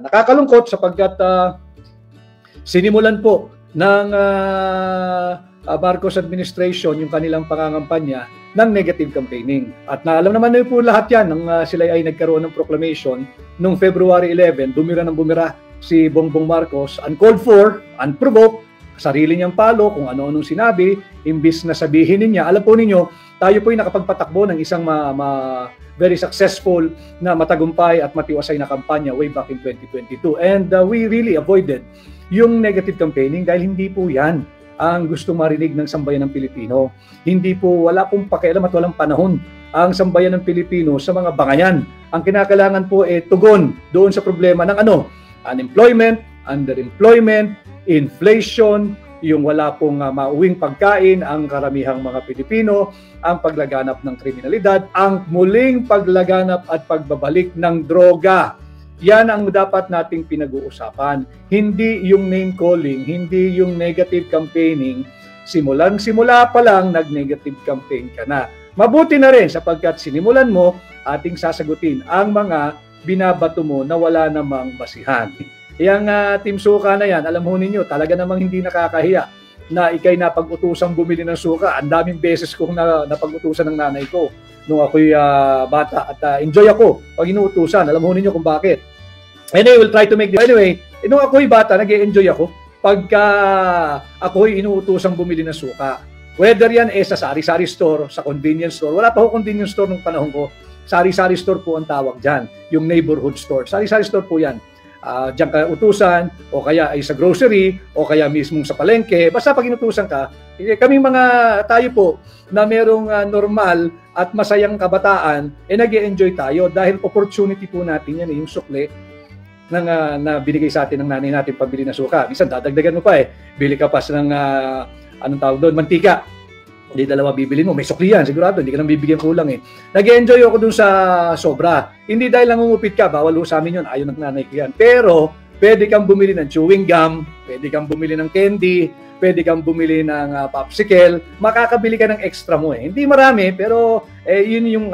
Nakakalungkot sapagkat sinimulan po ng Marcos administration yung kanilang pangangampanya ng negative campaigning. At naalam naman na po lahat yan nang sila ay nagkaroon ng proclamation noong February 11, bumira si Bongbong Marcos, uncalled for, unprovoked, sarili niyang palo kung ano-anong sinabi, imbis na sabihin niya. Alam po ninyo, tayo po ay nakapagpatakbo ng isang very successful na matagumpay at matiwasay na kampanya way back in 2022. And we really avoided yung negative campaigning dahil hindi po yan ang gusto marinig ng sambayan ng Pilipino. Hindi po, wala pong pakialam at walang panahon ang sambayan ng Pilipino sa mga bangayan. Ang kinakailangan po tugon doon sa problema ng unemployment, underemployment, inflation, yung wala pong mauwing pagkain ang karamihang mga Pilipino, ang paglaganap ng kriminalidad, ang muling paglaganap at pagbabalik ng droga. Yan ang dapat nating pinag-uusapan. Hindi yung name calling, hindi yung negative campaigning. Simula pa lang nag-negative campaign ka na. Mabuti na rin sapagkat sinimulan mo, ating sasagutin ang mga binabato mo na wala namang basihan. Yang Team Suka na yan, alam ho ninyo, talaga namang hindi nakakahiya na ikay napag-utusang bumili ng suka. Ang daming beses kong napag-utusan ng nanay ko nung ako'y bata at enjoy ako pag inuutusan. Alam ho ninyo kung bakit. Anyway, we'll try to make this. Anyway, nung ako'y bata, nag-enjoy ako pagka ako'y inuutusang bumili ng suka. Whether yan sa sari-sari store, sa convenience store. Wala pa ho convenience store nung panahon ko. Sari-sari store po ang tawag dyan. Yung neighborhood store. Sari-sari store po yan. Diyan ka utusan, o kaya ay sa grocery, o kaya mismong sa palengke. Basta pag inutusan ka, kaming mga tayo po na merong normal at masayang kabataan, nag-e-enjoy tayo dahil opportunity po natin yan, yung sukle na binigay sa atin ng nanay natin pambili ng suka. Minsan dadagdagan mo pa bili ka pa ng anong tawag doon, mantika. Hindi dalawa bibilin mo, may sukli yan, sigurado, hindi ka nang bibigyan kulang Nag-enjoy ako dun sa sobra. Hindi dahil nangungupit ka, bawal sa amin yun, ayaw ng nanay ko yan. Pero, pwede kang bumili ng chewing gum, pwede kang bumili ng candy, pwede kang bumili ng popsicle, makakabili ka ng extra mo Hindi marami, pero yun yung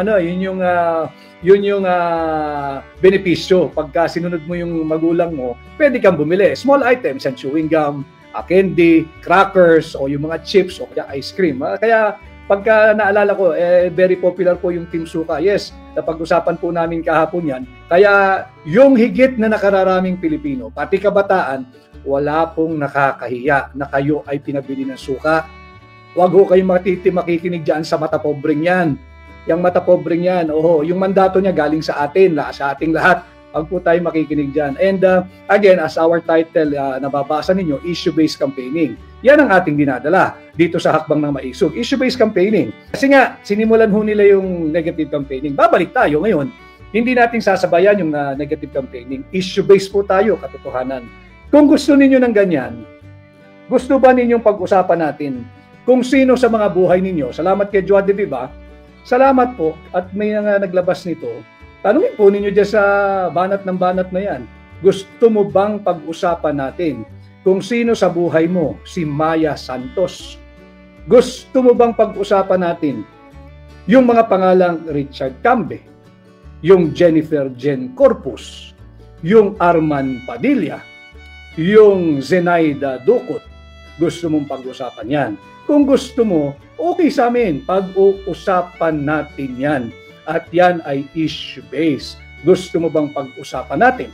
benepisyo. Pagka sinunod mo yung magulang mo, pwede kang bumili. Small items, yan, chewing gum, candy, crackers, o yung mga chips, o kaya ice cream. Kaya pagka naalala ko, very popular po yung Team Suka. Yes, napag-usapan po namin kahapon yan. Kaya yung higit na nakararaming Pilipino, pati kabataan, wala pong nakakahiya na kayo ay pinabili ng suka. Huwag ho kayong makikinig dyan sa mata pobreng yan. Yung mata pobreng yan, yung mandato niya galing sa atin, sa ating lahat. Huwag po tayo makikinig dyan. And again, as our title, nababasa ninyo, issue-based campaigning. Yan ang ating dinadala dito sa Hakbang ng Maisog. Issue-based campaigning. Kasi nga, sinimulan ho nila yung negative campaigning. Babalik tayo ngayon. Hindi natin sasabayan yung negative campaigning. Issue-based po tayo, katotohanan. Kung gusto ninyo ng ganyan, gusto ba ninyong pag-usapan natin kung sino sa mga buhay ninyo? Salamat kay Joa de Viva. Salamat po. At may naglabas nito. Tanungin po ninyo dyan sa banat ng banat na yan. Gusto mo bang pag-usapan natin kung sino sa buhay mo si Maya Santos? Gusto mo bang pag-usapan natin yung mga pangalang Richard Cambe, yung Jennifer Jen Corpus, yung Arman Padilla, yung Zenaida Ducot? Gusto mong pag-usapan yan? Kung gusto mo, okay sa amin. Pag-uusapan natin yan. At yan ay issue-based. Gusto mo bang pag-usapan natin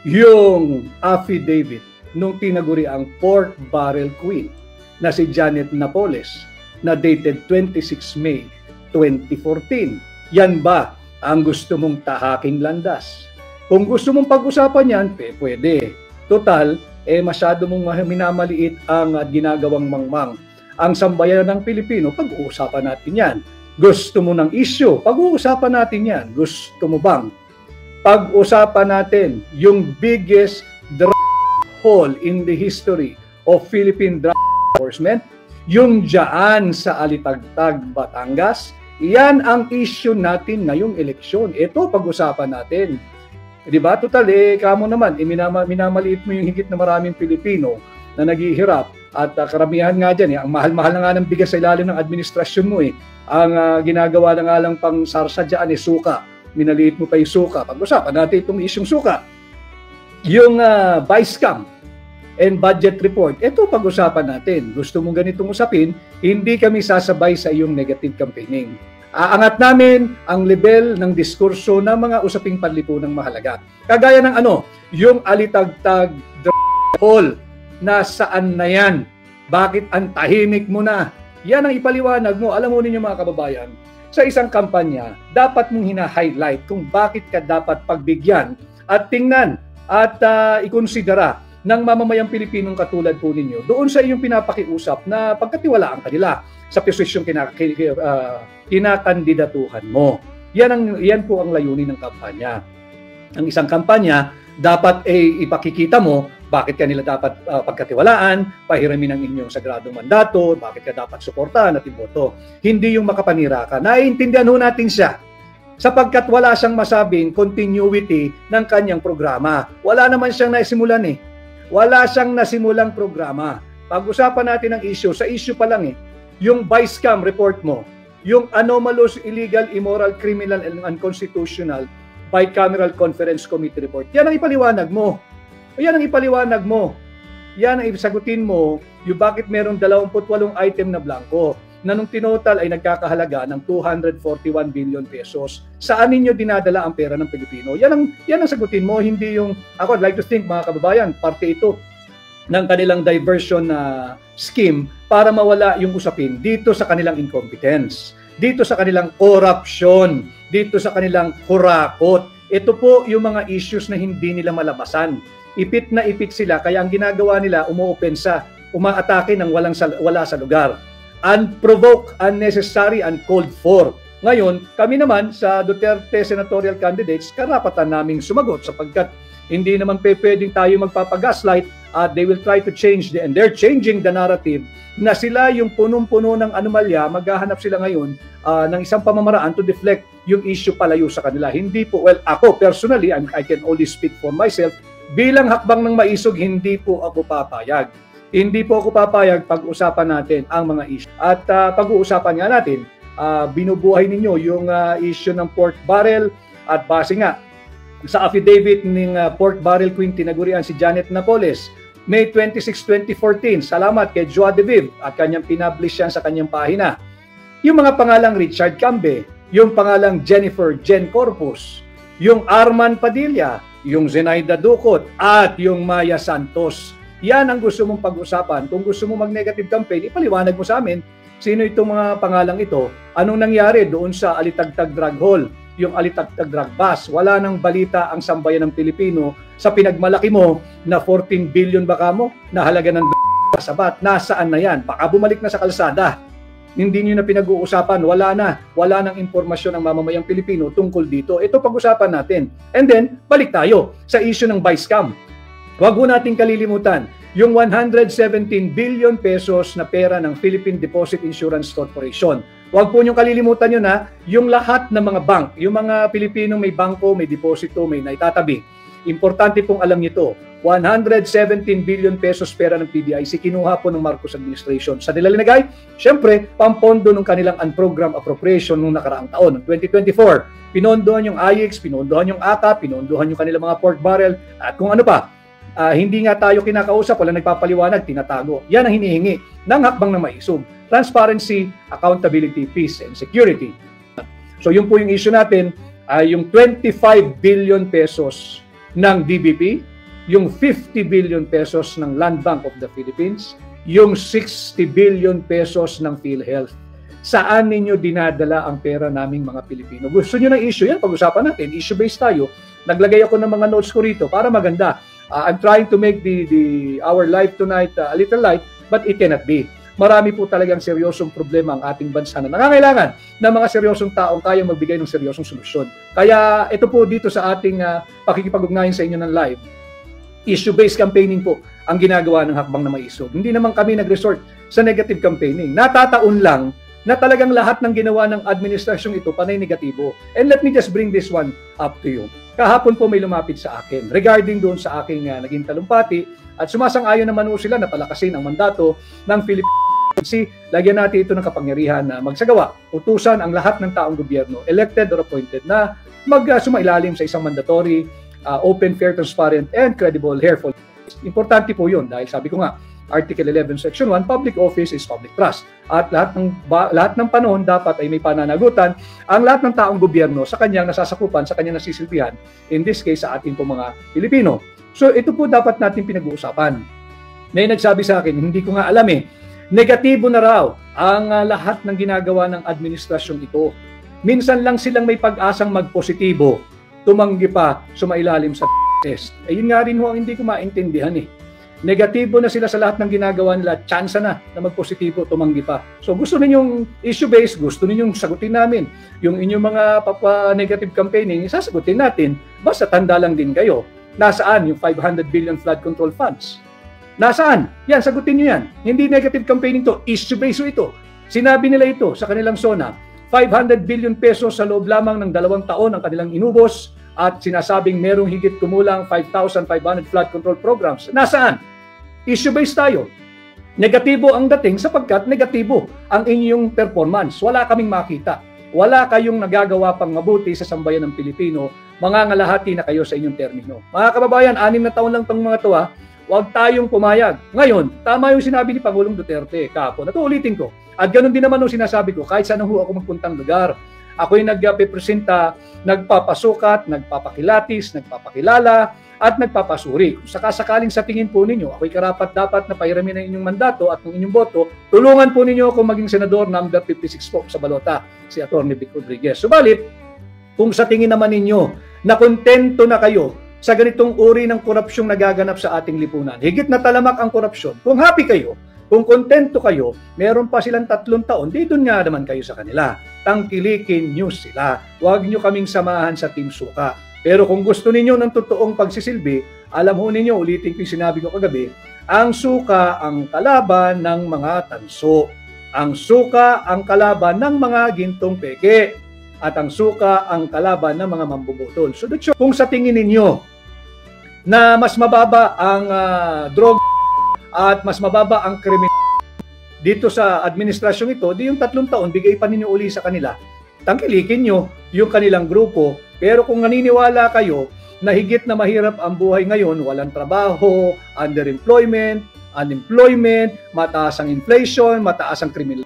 yung affidavit nung tinaguri ang Pork Barrel Queen na si Janet Napoles na dated 26 May 2014? Yan ba ang gusto mong tahaking landas? Kung gusto mong pag-usapan yan, pwede. Total, masyado mong minamaliit ang ginagawang mangmang. Ang sambayan ng Pilipino, pag-uusapan natin yan. Gusto mo ng issue? Pag-uusapan natin yan. Gusto mo bang pag-usapan natin yung biggest drug hole in the history of Philippine drug enforcement? Yung dyan sa Alitagtag, Batangas? Yan ang issue natin ngayong eleksyon. Ito pag-usapan natin. Di ba? Total, kamo naman, minamaliit mo yung higit na maraming Pilipino na naghihirap. At karamihan nga dyan, ang mahal-mahal na nga ng bigas sa ilalim ng administrasyon mo Ang ginagawa na nga lang pang sarsa dyan suka. Minaliit mo pa yung suka. Pag-usapan natin itong isyong suka. yung vice cam and budget report, ito pag-usapan natin. Gusto mong ganitong usapin, hindi kami sasabay sa iyong negative campaigning. Aangat namin ang level ng diskurso ng mga usaping panlipunang mahalaga. Kagaya ng yung alitagtag hall, nasaan na yan? Bakit ang tahimik mo na? Yan ang ipaliwanag mo. Alam mo ninyo mga kababayan, sa isang kampanya, dapat mong hina-highlight kung bakit ka dapat pagbigyan at tingnan at ikonsidera ng mamamayang Pilipinong katulad po ninyo doon sa iyong pinapakiusap na pagkatiwalaan kanila sa posisyong kinakandidatuhan mo. Yan po ang layunin ng kampanya. Ang isang kampanya, dapat ipakikita mo bakit kanila dapat pagkatiwalaan, pahiramin ang inyong sagradong mandato, bakit ka dapat suportahan at iboto. Hindi yung makapanira ka. Naiintindihan ho natin siya sapagkat wala siyang masabing continuity ng kanyang programa. Wala naman siyang naisimulan Wala siyang nasimulang programa. Pag-usapan natin ang issue, sa issue pa lang yung vice cam report mo, yung anomalous, illegal, immoral, criminal, and unconstitutional bicameral conference committee report. Yan ang ipaliwanag mo. Yan ang ipaliwanag mo. Yan ang isagutin mo yung bakit merong 28 item na blanco na nung tinotal ay nagkakahalaga ng 241 billion pesos. Saan ninyo dinadala ang pera ng Pilipino? Yan ang sagutin mo, hindi yung, ako I'd like to think mga kababayan, parte ito ng kanilang diversion scheme para mawala yung usapin dito sa kanilang incompetence, dito sa kanilang corruption, dito sa kanilang kurakot. Ito po yung mga issues na hindi nila malabasan. Ipit na ipit sila, kaya ang ginagawa nila, umuopensa, umaatake ng wala sa lugar. Unprovoked, unnecessary, uncalled for. Ngayon, kami naman sa Duterte senatorial candidates, karapatan naming sumagot sapagkat hindi naman pwedeng tayo magpapagaslight at they will try to change and they're changing the narrative na sila yung punong-puno ng anomalya, maghahanap sila ngayon ng isang pamamaraan to deflect yung issue palayo sa kanila. Hindi po, well, ako personally, I can only speak for myself, bilang hakbang ng maisog, hindi po ako papayag. Hindi po ako papayag pag-usapan natin ang mga issue. At pag-uusapan nga natin, binubuhay ninyo yung issue ng pork barrel at base nga sa affidavit ng pork barrel queen tinagurian si Janet Napoles, May 26, 2014. Salamat kay Joa de Viv at kanyang pinablish yan sa kanyang pahina. Yung mga pangalang Richard Cambe, yung pangalang Jennifer Jen Corpus, yung Arman Padilla, yung Zenaida Ducot at yung Maya Santos. Yan ang gusto mong pag-usapan. Kung gusto mo mag-negative campaign, ipaliwanag mo sa amin sino itong mga pangalang ito. Anong nangyari doon sa Alitagtag Drug Hall, yung Alitagtag Drug Bus. Wala nang balita ang sambayan ng Pilipino sa pinagmalaki mo na 14 billion baka mo na halaga ng sabat. Nasaan na yan? Baka bumalik na sa kalsada. Hindi nyo na pinag-uusapan. Wala nang impormasyon ng mamamayang Pilipino tungkol dito. Ito pag-usapan natin. And then, balik tayo sa issue ng vice cam. Huwag ho nating kalilimutan yung 117 billion pesos na pera ng Philippine Deposit Insurance Corporation. Huwag po niyong kalilimutan yun yung lahat ng mga bank, yung mga Pilipinong may bangko, may deposito, may naitatabi. Importante pong alam niyo to, 117 billion pesos pera ng PDIC kinuha po ng Marcos administration. Sa nila linagay, syempre, pampondo ng kanilang unprogrammed appropriation nung nakaraang taon, ng 2024. Pinondohan yung IX, pinondohan yung ACA, pinondohan yung kanilang mga pork barrel, at kung ano pa. Hindi nga tayo kinakausap, wala nagpapaliwanag, tinatago. Yan ang hinihingi ng hakbang na maisog. Transparency, accountability, peace, and security. So yun po yung issue natin, yung 25 billion pesos ng DBP, yung 50 billion pesos ng Land Bank of the Philippines, yung 60 billion pesos ng PhilHealth. Saan ninyo dinadala ang pera naming mga Pilipino? Gusto nyo ng issue? Yan, pag-usapan natin. Issue-based tayo. Naglagay ako ng mga notes ko rito para maganda. I'm trying to make our life tonight a little light, but it cannot be. Marami po talagang seryosong problema ang ating bansa na nangangailangan ng mga seryosong taong kayang magbigay ng seryosong solusyon. Kaya ito po dito sa ating pakikipag-ugnayan sa inyo ng live, issue-based campaigning po ang ginagawa ng hakbang na maisog. Hindi naman kami nag-resort sa negative campaigning. Natataon lang na talagang lahat ng ginawa ng administrasyong ito panay negatibo. And let me just bring this one up to you. Kahapon po may lumapit sa akin regarding doon sa aking naging talumpati at sumasang-ayon naman po sila na palakasin ang mandato ng Philippine. Lagyan natin ito ng kapangyarihan na magsagawa, utusan ang lahat ng taong gobyerno, elected or appointed, na sumailalim sa isang mandatory open, fair, transparent, and credible hairful. Importante po yun dahil sabi ko nga, Article 11, Section 1, public office is public trust. At lahat ng panahon dapat ay may pananagutan ang lahat ng taong gobyerno sa kanyang nasasakupan, sa kanyang nasisilbihan, in this case sa ating po mga Pilipino. So ito po dapat natin pinag-uusapan. May nagsabi sa akin, hindi ko nga alam negatibo na raw ang lahat ng ginagawa ng administrasyong ito. Minsan lang silang may pag-asang magpositibo, tumanggi pa sumailalim sa test. Ayun nga rin ho ang hindi ko maintindihan Negatibo na sila sa lahat ng ginagawa nila, chance na magpositibo, tumanggi pa. So gusto ninyong issue-based, gusto ninyong sagutin namin. Yung inyong mga negative campaigning, sasagutin natin. Basta tanda lang din kayo. Nasaan yung 500 billion flood control funds? Nasaan? Yan, sagutin nyo yan. Hindi negative campaigning to, issue-based ito. Sinabi nila ito sa kanilang SONA, 500 billion pesos sa loob lamang ng 2 taon ang kanilang inubos at sinasabing merong higit kumulang 5,500 flood control programs. Nasaan? Issue-based tayo. Negatibo ang dating sapagkat negatibo ang inyong performance. Wala kaming makita. Wala kayong nagagawa pang mabuti sa sambayan ng Pilipino. Mangangalahati na kayo sa inyong termino. Mga kababayan, 6 na taon lang itong mga to huwag tayong pumayag. Ngayon, tama yung sinabi ni Pangulong Duterte kahapon. Ito ulitin ko. At ganun din naman yung sinasabi ko, kahit saan ako magpuntang lugar. Ako'y nagpipresenta, nagpapasukat, nagpapakilatis, nagpapakilala, at nagpapasuri. Kung sakasakaling sa tingin po ninyo, ako'y karapat-dapat na pairamin ang inyong mandato at ng inyong boto, tulungan po ninyo ako maging senador number 56 po sa balota, si Atty. Vic Rodriguez. Subalit, kung sa tingin naman ninyo na kontento na kayo sa ganitong uri ng korupsyong nagaganap sa ating lipunan, higit na talamak ang korupsyon, kung happy kayo, kung kontento kayo, meron pa silang 3 taon, dito nga naman kayo sa kanila. Tangkilikin nyo sila. Huwag nyo kaming samahan sa Team Suka. Pero kung gusto ninyo ng totoong pagsisilbi, alam ho ninyo, ulitin ko yung sinabi ko kagabi, ang suka ang kalaban ng mga tanso. Ang suka ang kalaban ng mga gintong peke. At ang suka ang kalaban ng mga mambubutol. So, kung sa tingin ninyo na mas mababa ang drug at mas mababa ang krimen dito sa administrasyong ito, di yung 3 taon, bigay pa ninyo uli sa kanila. Tangkilikin nyo yung kanilang grupo. Pero kung naniniwala kayo na higit na mahirap ang buhay ngayon, walang trabaho, underemployment, unemployment, mataas ang inflation, mataas ang kriminal,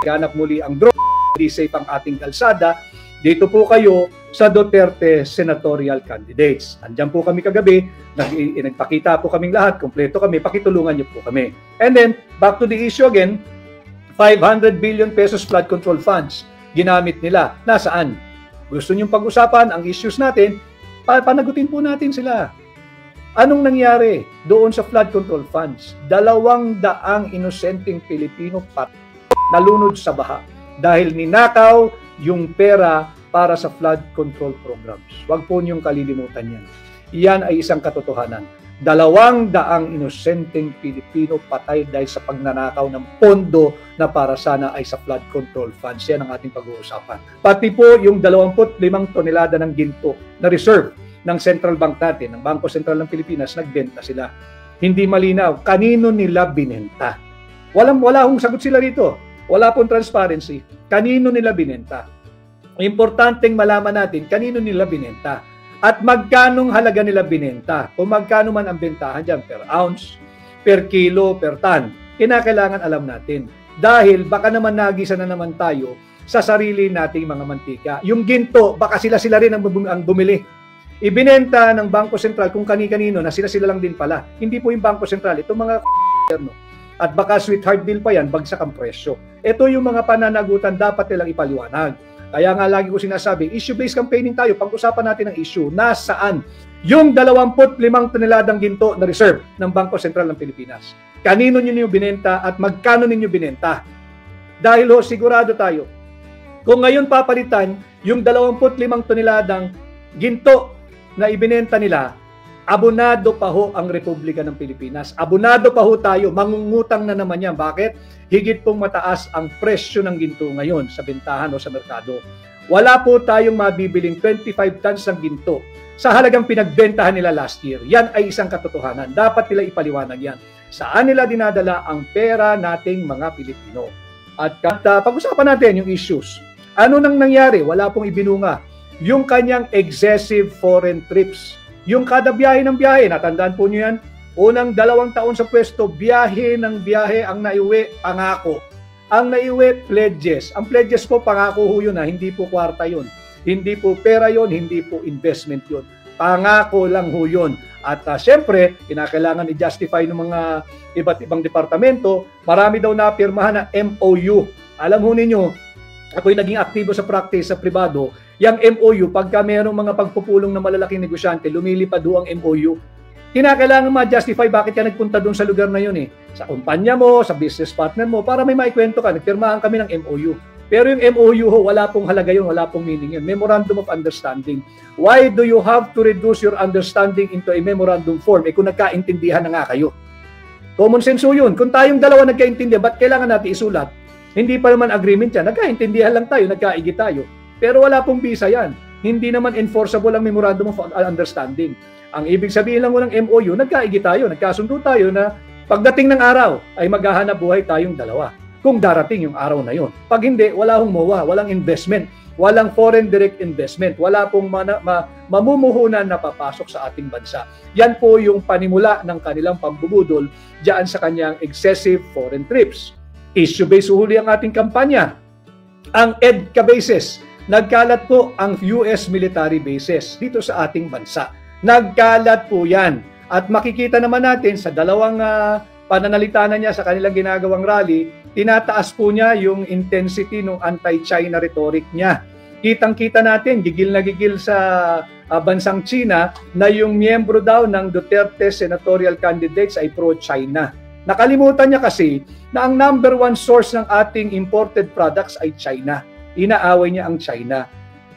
ganap muli ang drug, hindi safe ang ating kalsada, dito po kayo sa Duterte senatorial candidates. Andiyan po kami kagabi, nagpakita po kaming lahat, kompleto kami, pakitulungan niyo po kami. And then, back to the issue again, 500 billion pesos flood control funds, ginamit nila. Nasaan? Gusto niyong pag-usapan ang issues natin, panagutin po natin sila. Anong nangyari doon sa flood control funds? 200 inosenteng Pilipino nalunod sa baha dahil ninakaw yung pera para sa flood control programs. Huwag po niyong kalilimutan yan. Iyan ay isang katotohanan. 200 inosenteng Pilipino patay dahil sa pagnanakaw ng pondo na para sana ay sa flood control funds. Yan ang ating pag-uusapan. Pati po yung 25 tonelada ng ginto na reserve ng Central Bank natin, ng Bangko Sentral ng Pilipinas, nagbenta sila. Hindi malinaw. Kanino nila binenta? Wala hong sagot sila rito. Wala pong transparency. Kanino nila binenta? Importanteng malaman natin kanino nila binenta. At magkanong halaga nila binenta. Kung magkano man ang bentahan dyan, per ounce, per kilo, per ton. Kinakailangan alam natin. Dahil baka naman nagisa na naman tayo sa sarili nating mga mantika. Yung ginto, baka sila rin ang bumili. Ibinenta ng Bangko Sentral kung kani-kanino na sila lang din pala. Hindi po yung Bangko Sentral. Itong mga at baka sweetheart deal pa yan, bagsak ang presyo. Ito yung mga pananagutan dapat nilang ipaliwanag. Kaya nga lagi ko sinasabi, issue-based campaigning tayo, pag-usapan natin ang issue, nasaan yung 25 toneladang ginto na reserve ng Bangko Sentral ng Pilipinas. Kanino ninyo binenta at magkano ninyo binenta? Dahil sigurado tayo, kung ngayon papalitan yung 25 toneladang ginto na ibinenta nila, abonado pa ho ang Republika ng Pilipinas. Abonado pa ho tayo, mangungutang na naman yan. Bakit? Higit pong mataas ang presyo ng ginto ngayon sa bentahan o sa merkado. Wala po tayong mabibiling 25 tons ng ginto sa halagang pinagbentahan nila last year. Yan ay isang katotohanan. Dapat nila ipaliwanag yan. Saan nila dinadala ang pera nating mga Pilipino? At pag-usapan natin yung issues. Ano nang nangyari? Wala pong ibinunga. Yung kanyang excessive foreign trips Yung kada biyahe ng biyahe, natandaan po nyo yan, unang 2 taon sa pwesto, biyahe ng biyahe ang naiuwi, pangako. Ang naiuwi, pledges. Ang pledges po, pangako ho yun, hindi po kwarta yun. Hindi po pera yun, hindi po investment yun. Pangako lang ho yun. At syempre, kinakailangan i-justify ng mga iba't ibang departamento, marami daw na pirmahan na MOU. Alam ho ninyo, ako'y naging aktibo sa practice sa pribado, yung MOU, pagka mayroong mga pagpupulong ng malalaking negosyante, lumilipad doon ang MOU. Kinakailangan ma-justify bakit ka nagpunta doon sa lugar na yun eh. Sa kumpanya mo, sa business partner mo, para may maikwento ka, nagpirmahan kami ng MOU. Pero yung MOU ho, wala pong halaga yun, wala pong meaning yun. Memorandum of Understanding. Why do you have to reduce your understanding into a memorandum form? Eh kung nagkaintindihan na nga kayo. Common sense ho yun. Kung tayong dalawa nagkaintindihan, ba't kailangan natin isulat? Hindi pa naman agreement yan. Nagkaintindihan lang tayo, nagkaigi tayo. Pero wala pong visa yan. Hindi naman enforceable ang Memorandum of Understanding. Ang ibig sabihin lang ng MOU, nagkaigi tayo, nagkasundo tayo na pagdating ng araw ay maghahanap buhay tayong dalawa. Kung darating yung araw na yon. Pag hindi, wala hong MOA, walang investment, walang foreign direct investment, wala pong mamumuhunan na papasok sa ating bansa. Yan po yung panimula ng kanilang pambubudol diyan sa kanyang excessive foreign trips. Issue-based huli ang ating kampanya. Ang EDCA bases, nagkalat po ang US military bases dito sa ating bansa. Nagkalat po yan. At makikita naman natin sa dalawang pananalita na niya sa kanilang ginagawang rally, tinataas po niya yung intensity ng anti-China rhetoric niya. Kitang-kita natin, gigil na gigil sa bansang China na yung miyembro daw ng Duterte senatorial candidates ay pro-China. Nakalimutan niya kasi na ang number 1 source ng ating imported products ay China. Inaaway niya ang China.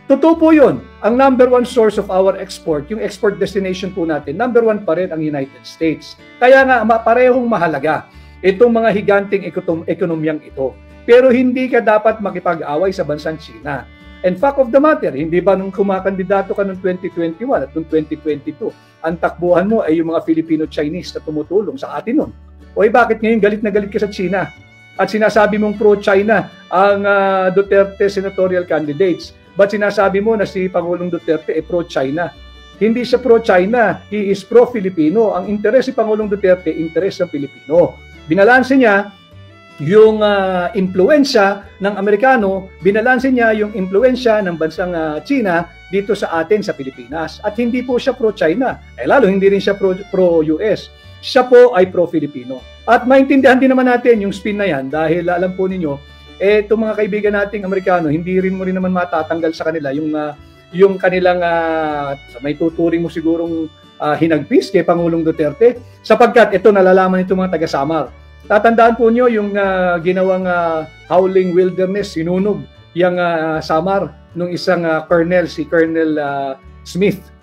Totoo po yun. Ang number 1 source of our export, yung export destination po natin, number 1 pa rin ang United States. Kaya nga, parehong mahalaga itong mga higanting ekonomiyang ito. Pero hindi ka dapat makipag-away sa bansang China. And fact of the matter, hindi ba nung kumakandidato ka noong 2021 at noong 2022, ang takbuhan mo ay yung mga Filipino-Chinese na tumutulong sa atin nun? O bakit ngayon galit na galit ka sa China? At sinasabi mong pro-China ang Duterte senatorial candidates. Ba't sinasabi mo na si Pangulong Duterte ay pro-China? Hindi siya pro-China, he is pro-Filipino. Ang interes si Pangulong Duterte, interes ng Pilipino. Binalanse niya yung impluensya ng Amerikano, binalanse niya yung impluensya ng bansang China dito sa atin sa Pilipinas. At hindi po siya pro-China, lalo hindi rin siya pro-US. Siya po ay pro-Filipino. At maintindihan din naman natin yung spin na yan dahil alam po ninyo, itong mga kaibigan nating Amerikano, hindi rin mo rin naman matatanggal sa kanila yung kanilang may tuturing mo sigurong hinagpis kay Pangulong Duterte sapagkat ito nalalaman itong mga taga-Samar. Tatandaan po nyo yung ginawang howling wilderness, sinunog yung Samar nung isang colonel, si Colonel Smith.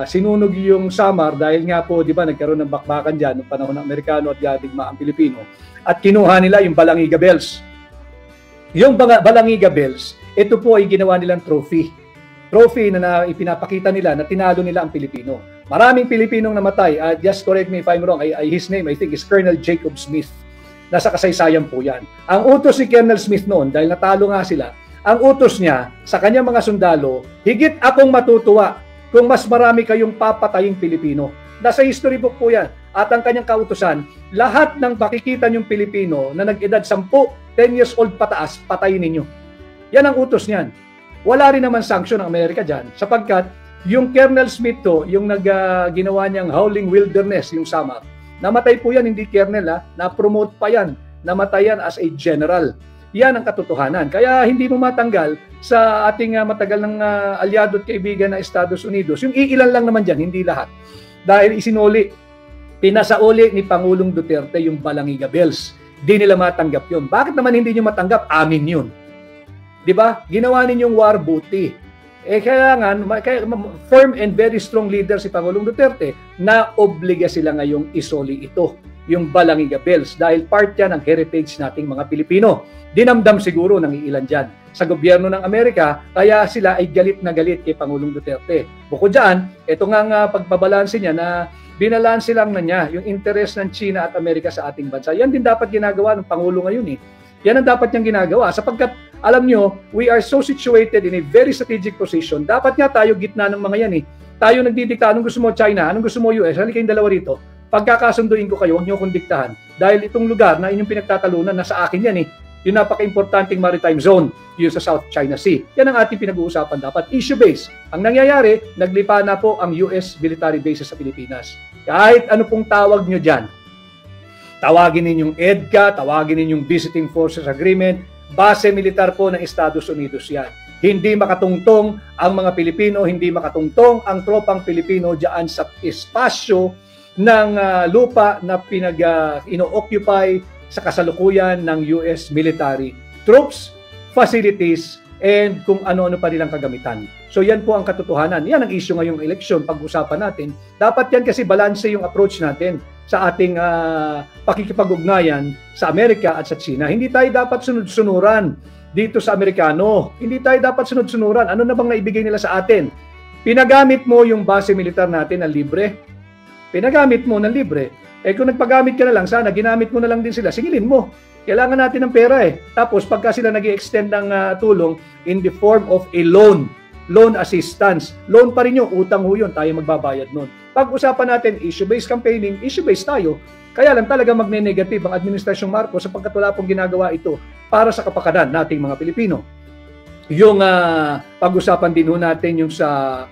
Sinunog yung Samar dahil nga po, di ba, nagkaroon ng bakbakan dyan noong panahon ng Amerikano at gadigma ang Pilipino. At kinuha nila yung Balangiga Bells. Yung Balangiga Bells, ito po ay ginawa nilang trophy. Trophy na ipinapakita nila na tinalo nila ang Pilipino. Maraming Pilipinong namatay. Just correct me if I'm wrong. His name, I think, is Colonel Jacob Smith. Nasa kasaysayan po yan. Ang utos ni Colonel Smith noon, dahil natalo nga sila, ang utos niya sa kanyang mga sundalo, higit akong matutuwa kung mas marami kayong papataying Pilipino. Nasa history book po yan. At ang kanyang kautusan, lahat ng makikita niyong Pilipino na nag-edad 10 years old pataas, patayin ninyo. Yan ang utos niyan. Wala rin naman sanction ng Amerika dyan sapagkat yung Colonel Smith to, yung ginawa niyang howling wilderness, yung Samar, namatay po yan, hindi Colonel, na-promote pa yan, namatay yan as a general. Yan ang katotohanan. Kaya hindi mo matanggal sa ating matagal ng alyado at kaibigan na Estados Unidos. Yung iilan lang naman dyan, hindi lahat. Dahil pinasauli ni Pangulong Duterte yung Balangiga Bells. Di nila matanggap yun. Bakit naman hindi nyo matanggap? Amin yun. Di ba? Ginawa ninyong war booty. Kaya firm and very strong leader si Pangulong Duterte na obliga sila ngayong isoli ito, yung Balangiga Bells, dahil part yan ng heritage nating mga Pilipino. Dinamdam siguro ng iilan dyan sa gobyerno ng Amerika, kaya sila ay galit na galit kay Pangulong Duterte. Bukod dyan, ito nga pagbabalanse niya na binalanse lang na niya yung interes ng China at Amerika sa ating bansa. Yan din dapat ginagawa ng Pangulo ngayon eh. Yan ang dapat niyang ginagawa sapagkat alam nyo, we are so situated in a very strategic position. Dapat nga tayo gitna ng mga yan eh. Tayo nagdidikta, anong gusto mo China, anong gusto mo US, halika kayong dalawa rito. Pagkakasunduin ko kayo, huwag niyo akong diktahan. Dahil itong lugar na inyong pinagtatalunan, nasa akin yan eh. Yung napaka-importanting maritime zone, yung sa South China Sea. Yan ang ating pinag-uusapan dapat. Issue-based. Ang nangyayari, naglipa na po ang US military bases sa Pilipinas. Kahit ano pong tawag nyo dyan, tawagin ninyong EDCA, tawagin ninyong Visiting Forces Agreement, base militar po ng Estados Unidos yan. Hindi makatungtong ang mga Pilipino, hindi makatungtong ang tropang Pilipino dyan sa espasyo ng lupa na ino-occupy sa kasalukuyan ng US military troops, facilities, and kung ano-ano pa nilang kagamitan. So yan po ang katotohanan. Yan ang issue ngayong eleksyon, pag-usapan natin. Dapat yan kasi balanse yung approach natin sa ating pakikipag-ugnayan sa Amerika at sa China. Hindi tayo dapat sunod-sunuran dito sa Amerikano. Hindi tayo dapat sunod-sunuran. Ano na bang naibigay nila sa atin? Pinagamit mo yung base militar natin na libre. Pinagamit mo ng libre. Eh kung nagpagamit ka na lang, sana ginamit mo na lang din sila. Singilin mo. Kailangan natin ng pera eh. Tapos pagka sila nag-i-extend ng tulong in the form of a loan assistance. Loan pa rin yung utang ho yun. Tayo magbabayad nun. Pag-usapan natin issue-based campaigning, issue-based tayo. Kaya lang talaga magne-negative ang Administrasyong Marcos sapagkat wala pong ginagawa ito para sa kapakanan nating mga Pilipino. Yung pag-usapan din ho natin yung sa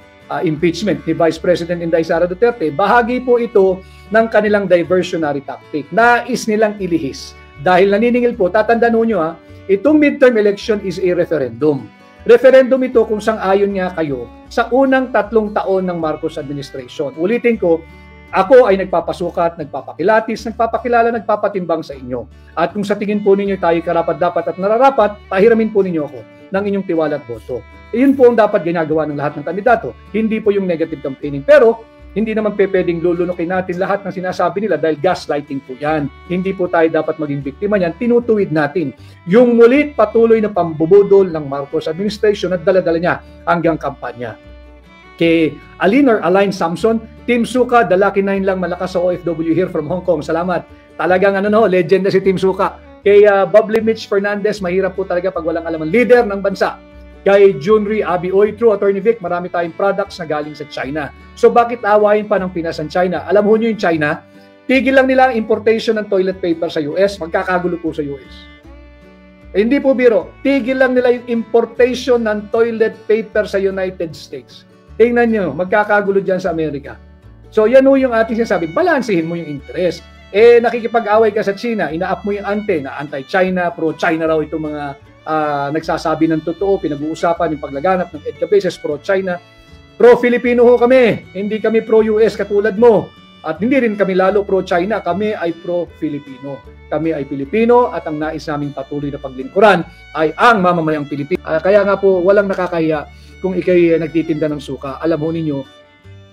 impeachment ni Vice President Inday Sara Duterte, bahagi po ito ng kanilang diversionary tactic. Nais nilang ilihis. Dahil naniningil po, tatandaan nyo itong midterm election is a referendum. Referendum ito kung sang-ayon nga kayo sa unang 3 taon ng Marcos administration. Ulitin ko, ako ay nagpapasukat, nagpapakilatis, nagpapakilala, nagpapatimbang sa inyo. At kung sa tingin po ninyo tayo karapat-dapat at nararapat, pahiramin po ninyo ako ng inyong tiwala at boto. Iyon po ang dapat ginagawa ng lahat ng kandidato. Hindi po yung negative campaigning. Pero, hindi naman pwedeng lulunukin natin lahat ng sinasabi nila dahil gaslighting po yan. Hindi po tayo dapat maging biktima niyan. Tinutuwid natin yung mulit patuloy na pambubudol ng Marcos administration at dala-dala niya hanggang kampanya. Kay Aline Samson, Team Suka, the Lucky 9 lang malakas sa OFW here from Hong Kong. Salamat. Talagang legend na si Team Suka. Kay Bubbly Mitch Fernandez, mahirap po talaga pag walang alaman. Leader ng bansa. Kay Junri Abioy, True Attorney Vic, marami tayong products na galing sa China. So bakit awayin pa ng Pinas ang China? Alam mo nyo yung China, tigil lang nila ang importation ng toilet paper sa US, magkakagulo po sa US. Hindi po biro, tigil lang nila yung importation ng toilet paper sa United States. Tingnan nyo, magkakagulo dyan sa Amerika. So yan yung ating sinasabi, balansehin mo yung interest. Nakikipag-away ka sa China, ina-up mo yung ante na anti-China, pro-China raw itong mga nagsasabi ng totoo, pinag-uusapan yung paglaganap ng EDCA bases, pro-China. Pro-Filipino ho kami, hindi kami pro-US katulad mo. At hindi rin kami lalo pro-China, kami ay pro-Filipino. Kami ay Pilipino at ang nais naming patuloy na paglingkuran ay ang mamamayang Pilipino. Kaya nga po, walang nakakahiya kung ikay nagtitinda ng suka. Alam mo ninyo,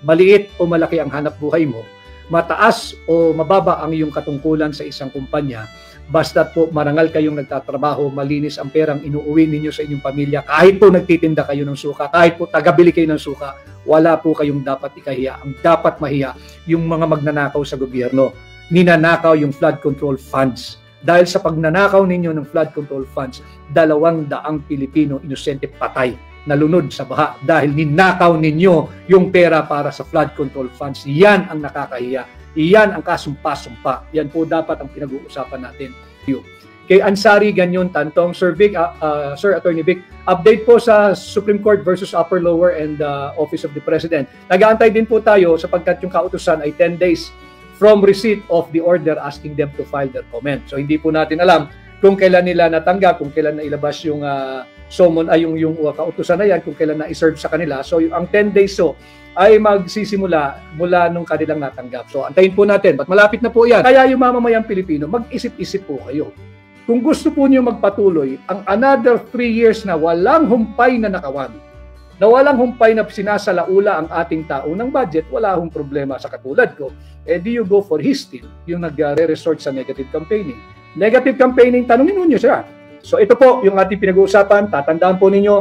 maliit o malaki ang hanap buhay mo, mataas o mababa ang iyong katungkulan sa isang kumpanya, basta't po marangal kayong nagtatrabaho, malinis ang perang inuuwi ninyo sa inyong pamilya, kahit po nagtitinda kayo ng suka, kahit po tagabili kayo ng suka, wala po kayong dapat ikahiya. Ang dapat mahiya, yung mga magnanakaw sa gobyerno. Ninanakaw yung flood control funds. Dahil sa pagnanakaw ninyo ng flood control funds, 200 Pilipino inosente patay, nalunod sa baha dahil ninakaw ninyo yung pera para sa flood control funds. Yan ang nakakahiya. Iyan ang kasumpa-sumpa. Yan po dapat ang pinag-uusapan natin. Kay Ansari Ganyon Tantong, Sir Attorney Vic, update po sa Supreme Court versus Upper, Lower and Office of the President. Nag-aantay din po tayo sapagkat yung kautusan ay 10 days from receipt of the order asking them to file their comment. So hindi po natin alam kung kailan nila natanggap, kung kailan nailabas yung summon ay yung kautusan na yan, kung kailan na-serve sa kanila. So ang 10 days ay magsisimula mula nung kanilang natanggap. So antayin po natin, but malapit na po yan. Kaya yung mamamayang Pilipino, mag-isip-isip po kayo. Kung gusto po niyo magpatuloy, ang another 3 years na walang humpay na nakawan, na walang humpay na sinasalaula ang ating tao ng budget, wala hong problema sa katulad ko. Do you go for his team, yung nag-resort sa negative campaigning? Negative campaigning, tanungin niyo siya. So ito po yung ating pinag-uusapan, tatandaan po ninyo,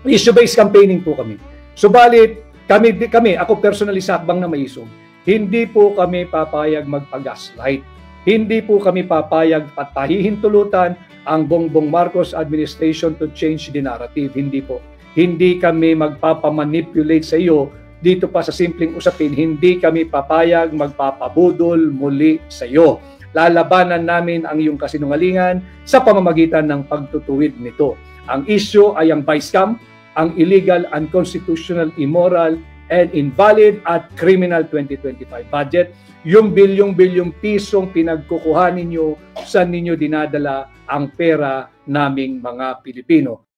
issue-based campaigning po kami. Subalit, kami, ako personally sa Akbang na Maisog, hindi po kami papayag magpa-gaslight. Hindi po kami papayag at pahihintulutan ang Bongbong Marcos administration to change the narrative. Hindi po. Hindi kami magpapamanipulate sa iyo dito pa sa simpleng usapin, hindi kami papayag magpapabudol muli sa iyo. Lalabanan namin ang iyong kasinungalingan sa pamamagitan ng pagtutuwid nito. Ang issue ay ang vice scam, ang illegal, unconstitutional, immoral, and invalid at criminal 2025 budget. Yung bilyong-bilyong pisong pinagkukuha ninyo, saan ninyo dinadala ang pera naming mga Pilipino.